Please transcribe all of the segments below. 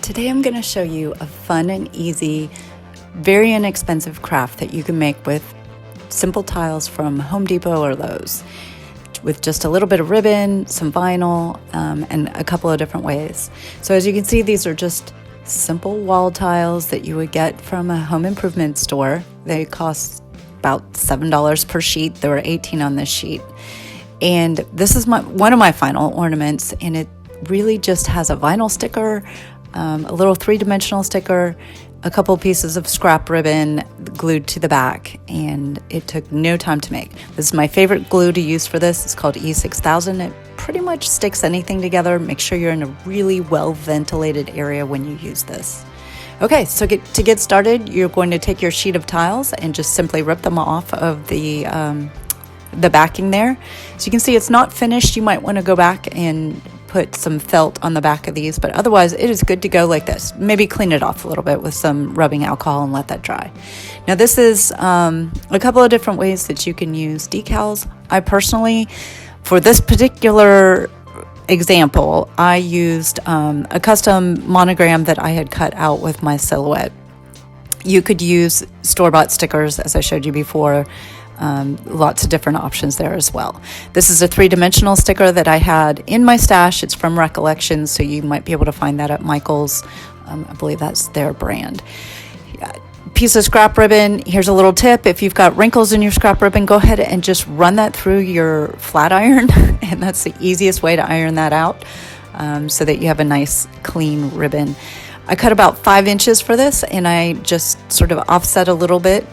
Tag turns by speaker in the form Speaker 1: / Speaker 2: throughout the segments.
Speaker 1: Today I'm going to show you a fun and easy, very inexpensive craft that you can make with simple tiles from Home Depot or Lowe's with just a little bit of ribbon, some vinyl, and a couple of different ways. So as you can see, these are just simple wall tiles that you would get from a home improvement store. They cost about $7 per sheet. There were 18 on this sheet. And this is one of my final ornaments, and it really just has a vinyl sticker, a little three-dimensional sticker, a couple pieces of scrap ribbon glued to the back, and it took no time to make. This is my favorite glue to use for this. It's called E6000. It pretty much sticks anything together. Make sure you're in a really well-ventilated area when you use this. Okay, so to get started, you're going to take your sheet of tiles and just simply rip them off of the backing there. So you can see it's not finished. You might want to go back and put some felt on the back of these, but otherwise it is good to go like this. Maybe clean it off a little bit with some rubbing alcohol and let that dry. Now this is a couple of different ways that you can use decals. I personally, for this particular example, I used a custom monogram that I had cut out with my silhouette. You could use store-bought stickers, as I showed you before. Lots of different options there as well. This is a three-dimensional sticker that I had in my stash. It's from Recollections, so you might be able to find that at Michael's. I believe that's their brand. Piece of scrap ribbon. Here's a little tip. If you've got wrinkles in your scrap ribbon, go ahead and just run that through your flat iron, and that's the easiest way to iron that out, so that you have a nice clean ribbon. I cut about 5 inches for this, and I just sort of offset a little bit,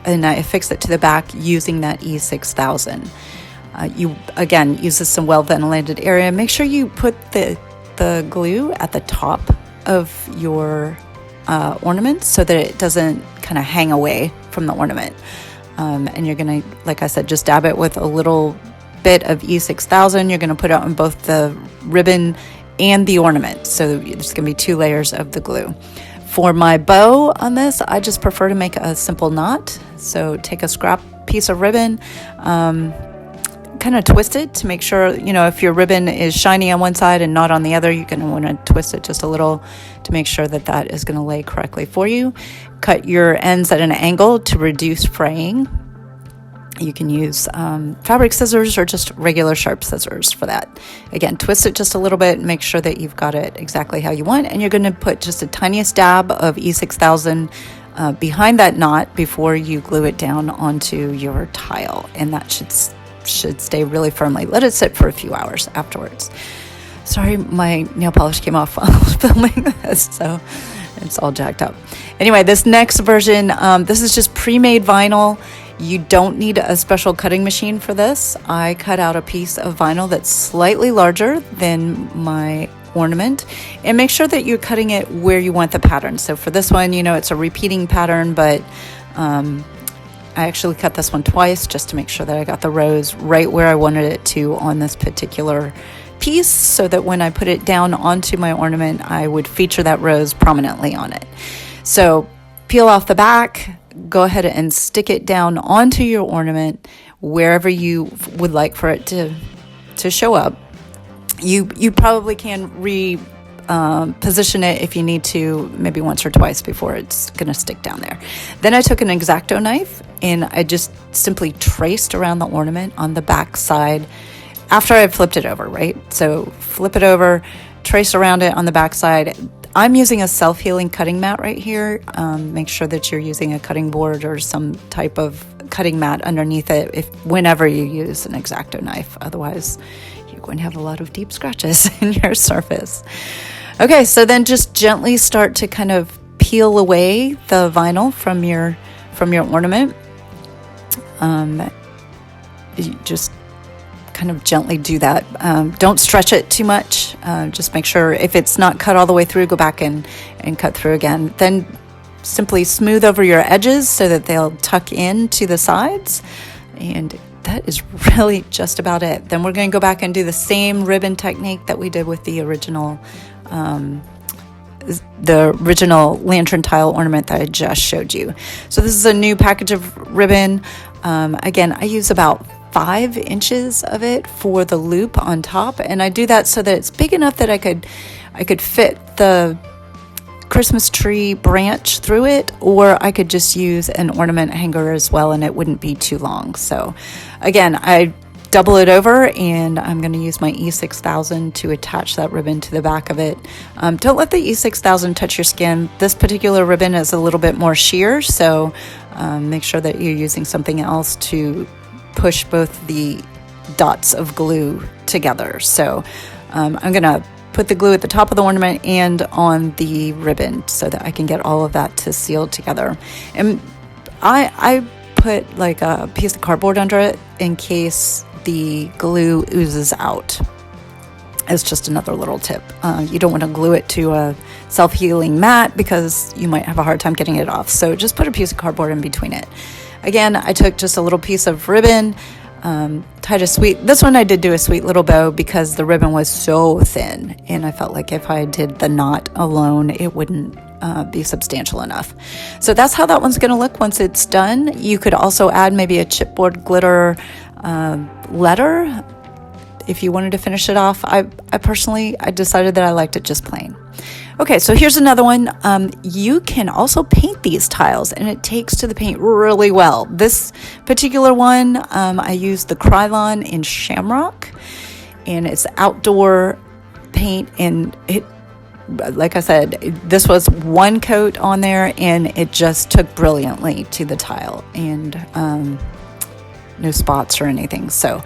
Speaker 1: and I fix it to the back using that E6000. You, again, use this in well-ventilated area. Make sure you put the glue at the top of your ornament so that it doesn't kind of hang away from the ornament. And you're going to, like I said, just dab it with a little bit of E6000. You're going to put it on both the ribbon and the ornament. So there's going to be 2 layers of the glue. For my bow on this, I just prefer to make a simple knot. So take a scrap piece of ribbon, kind of twist it to make sure, if your ribbon is shiny on one side and not on the other, you're going to want to twist it just a little to make sure that that is going to lay correctly for you. Cut your ends at an angle to reduce fraying. You can use fabric scissors or just regular sharp scissors for that. Again, twist it just a little bit and make sure that you've got it exactly how you want. And you're going to put just the tiniest dab of E6000 behind that knot before you glue it down onto your tile. And that should stay really firmly. Let it sit for a few hours afterwards. Sorry, my nail polish came off while I was filming this, so it's all jacked up. Anyway, this next version, this is just pre-made vinyl. You don't need a special cutting machine for this. I cut out a piece of vinyl that's slightly larger than my ornament, and make sure that you're cutting it where you want the pattern. So for this one, it's a repeating pattern, but I actually cut this one twice just to make sure that I got the rose right where I wanted it to on this particular piece, so that when I put it down onto my ornament, I would feature that rose prominently on it. So peel off the back, go ahead and stick it down onto your ornament wherever you would like for it to show up. You probably can position it if you need to, maybe once or twice before it's going to stick down there. Then I took an X-Acto knife and I just simply traced around the ornament on the back side after I flipped it over, right? So flip it over, trace around it on the back side. I'm using a self-healing cutting mat right here. Make sure that you're using a cutting board or some type of cutting mat underneath it whenever you use an X-Acto knife. Otherwise, you're going to have a lot of deep scratches in your surface. Okay, so then just gently start to kind of peel away the vinyl from your ornament. You just kind of gently do that. Don't stretch it too much. Just make sure if it's not cut all the way through, go back and cut through again. Then simply smooth over your edges so that they'll tuck in to the sides. And that is really just about it. Then we're going to go back and do the same ribbon technique that we did with the original lantern tile ornament that I just showed you. So this is a new package of ribbon. Again, I use about 5 inches of it for the loop on top, and I do that so that it's big enough that I could I could fit the Christmas tree branch through it, or I could just use an ornament hanger as well, and it wouldn't be too long. So again, I double it over, and I'm going to use my E6000 to attach that ribbon to the back of it. Don't let the E6000 touch your skin. This particular ribbon is a little bit more sheer, so make sure that you're using something else to push both the dots of glue together. So I'm going to put the glue at the top of the ornament and on the ribbon so that I can get all of that to seal together. And I put like a piece of cardboard under it in case the glue oozes out. It's just another little tip. You don't want to glue it to a self-healing mat because you might have a hard time getting it off. So just put a piece of cardboard in between it. Again, I took just a little piece of ribbon, tied this one I did do a sweet little bow because the ribbon was so thin, and I felt like if I did the knot alone, it wouldn't be substantial enough. So that's how that one's going to look once it's done. You could also add maybe a chipboard glitter letter if you wanted to finish it off. I personally decided that I liked it just plain. Okay, so here's another one. You can also paint these tiles, and it takes to the paint really well. This particular one, I used the Krylon in Shamrock, and it's outdoor paint, and it, like I said, this was one coat on there, and it just took brilliantly to the tile, and no spots or anything. So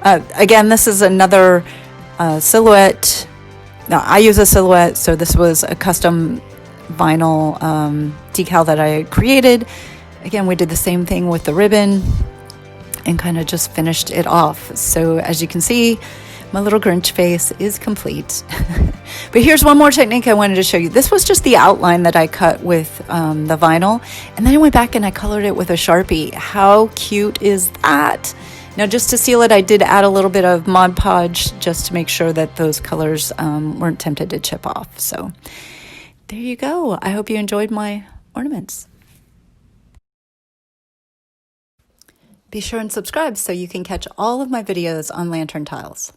Speaker 1: again, this is another silhouette. Now, I use a silhouette, so this was a custom vinyl decal that I created. Again, we did the same thing with the ribbon and kind of just finished it off. So as you can see, my little Grinch face is complete. But here's one more technique I wanted to show you. This was just the outline that I cut with the vinyl, and then I went back and I colored it with a Sharpie. How cute is that? Now, just to seal it, I did add a little bit of Mod Podge just to make sure that those colors weren't tempted to chip off. So there you go. I hope you enjoyed my ornaments. Be sure and subscribe so you can catch all of my videos on lantern tiles.